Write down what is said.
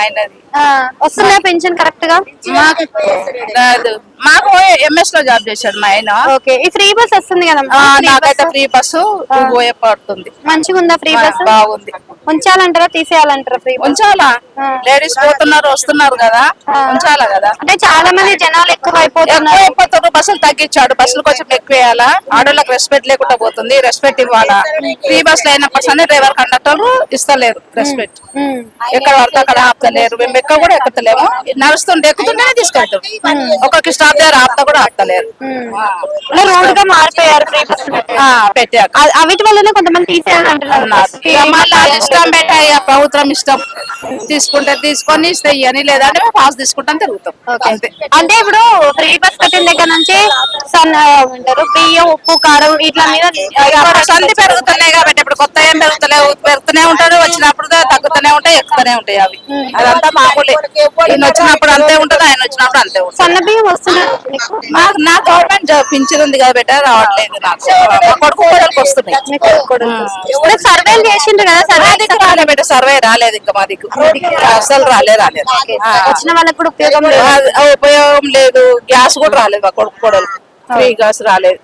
ఆయనది. వస్తుందా pension correct గా? మాకు కాదు. మాకు ఎంఎస్ లో జాబ్ చేశాడు మా ఆయన. ఓకే, ఈ ఫ్రీ బస్ వస్తుంది కదా? నాకైతే ఫ్రీ బస్సు పోయే పడుతుంది. మంచిగా ఉందా ఫ్రీ బస్? బాగుంది. ఉంచాలంటారా తీసేయాలంటారా ఫ్రీ బస్? ఉంచాలా, లేడీస్ పోతున్నారు వస్తున్నారు కదా, ఉంచాలా కదా. అంటే చాలా మంది జనాలు ఎక్కువ అయిపోతున్నారు. బస్సులు తగ్గించాడు, బస్సులు కొంచెం ఎక్కువ వేయాలా, ఆడోళ్ళకి రెస్పెక్ట్ లేకుండా పోతుంది, రెస్పెక్ట్ ఇవ్వాలా. ఫ్రీ బస్ లో అయిన పర్సన్ డ్రైవర్ కండక్టర్ ఇస్తలేరు రెస్పెక్ట్. ఎక్కడ పడితే అక్కడ ఆపుతలేరు, మేము ఎక్కడ కూడా ఎక్కుతలేము, నడుస్తుంటే ఎక్కుతుంటేనే తీసుకెళ్తాం. ఒక్కొక్క స్టాప్ దగ్గర ఆపుతా కూడా ఆపుతలేరు. రూల్ గా మారిపోయారు ఫ్రీ బస్ పెట్టారు. వీటి వల్లనే కొంతమంది తీసేయాలంటున్నారు. ఇష్టం పెట్టాయి, ప్రభుత్వం ఇష్టం, తీసుకుంటే తీసుకొని ఇస్తే అని, లేదంటే మేము పాస్ తీసుకుంటాం తిరుగుతాం అంతే. అంటే ఇప్పుడు ఫ్రీ బస్ కట్టిన దగ్గర నుంచి అంటారు బియ్యం ఉప్పు కారం ఇట్లా మీద సంధి పెరుగుతున్నాయి కాబట్టి ఇప్పుడు కొత్త ఏం పెరుగుతూనే ఉంటాడు, వచ్చినప్పుడు తగ్గుతూనే ఉంటాయి, ఎక్కుతూనే ఉంటాయి. అవి అదంతా మామూలే, ఈయన వచ్చినప్పుడు అంతే ఉంటుంది, ఆయన వచ్చినప్పుడు అంతే ఉంటుంది. సన్న బియ్యం వస్తున్నాయి. నా గవర్నమెంట్ జాబ్ పింఛన్ ఉంది కదా బెటర్, రావట్లేదు నాకు. మా కొడుకు కోడలకు వస్తున్నాయి. సర్వేలు చేసిండ్రు కదా? సర్వే రాలే బెట, సర్వే రాలేదు ఇంకా మా దిక్కు, అసలు రాలేదు. వచ్చిన వాళ్ళకి కూడా ఉపయోగం లేదు. ఉపయోగం లేదు. గ్యాస్ కూడా రాలేదు మా కొడుకు కోడలకు, ఫ్రీ గ్యాస్ రాలేదు.